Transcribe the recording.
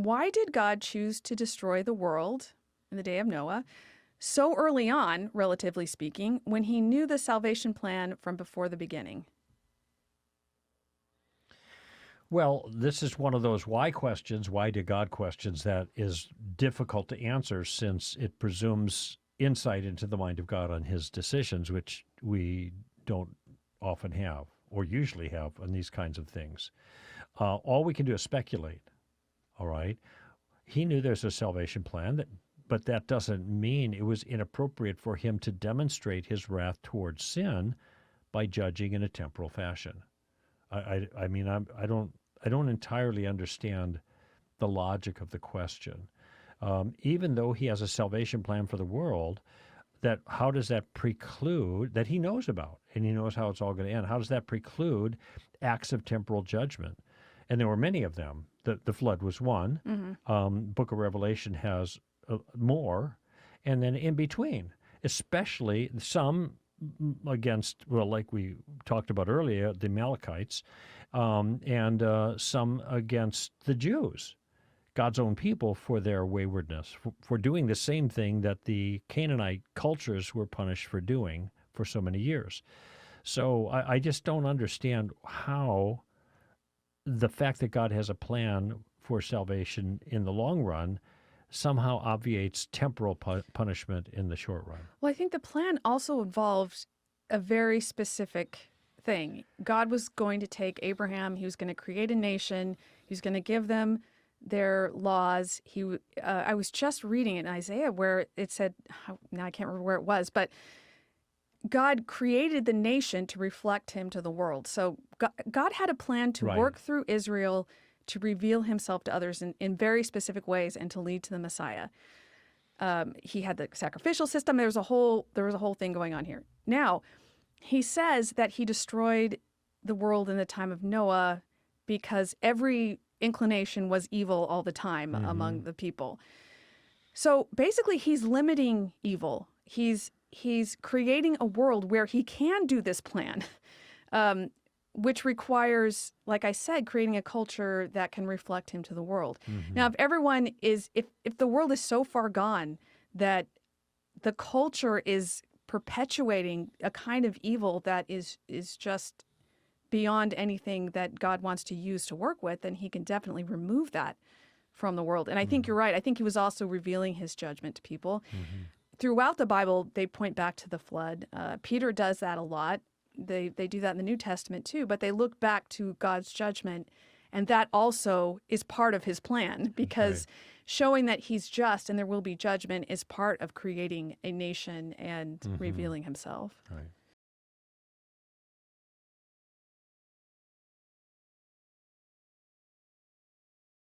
why did God choose to destroy the world in the day of Noah so early on, relatively speaking, when he knew the salvation plan from before the beginning? Well, this is one of those why questions, why did God questions, that is difficult to answer since it presumes insight into the mind of God on his decisions, which we don't often have or usually have on these kinds of things. All we can do is speculate, all right? He knew there's a salvation plan, but that doesn't mean it was inappropriate for him to demonstrate his wrath towards sin by judging in a temporal fashion. I mean, I don't entirely understand the logic of the question. Even though he has a salvation plan for the world, how does that preclude, that he knows about, and he knows how it's all going to end, how does that preclude acts of temporal judgment? And there were many of them. The flood was one. Mm-hmm. Book of Revelation has more. And then in between, especially some against, well, like we talked about earlier, the Amalekites, and some against the Jews, God's own people, for their waywardness, for doing the same thing that the Canaanite cultures were punished for doing for so many years. So I just don't understand how the fact that God has a plan for salvation in the long run somehow obviates temporal punishment in the short run. Well, I think the plan also involved a very specific thing. God was going to take Abraham, he was going to create a nation, he was going to give them their laws. I was just reading it in Isaiah where it said, now I can't remember where it was, but God created the nation to reflect him to the world. So God had a plan to work through Israel to reveal himself to others in very specific ways and to lead to the Messiah. He had the sacrificial system. There was a whole thing going on here. Now, he says that he destroyed the world in the time of Noah because every inclination was evil all the time among the people. So basically, he's limiting evil. He's creating a world where he can do this plan, which requires, like I said, creating a culture that can reflect him to the world. Mm-hmm. Now, if the world is so far gone that the culture is perpetuating a kind of evil that is just beyond anything that God wants to use to work with, then he can definitely remove that from the world. And I think you're right. I think he was also revealing his judgment to people. Mm-hmm. Throughout the Bible, they point back to the flood. Peter does that a lot. They do that in the New Testament too, but they look back to God's judgment, and that also is part of his plan, because showing that he's just and there will be judgment is part of creating a nation and revealing himself. Right.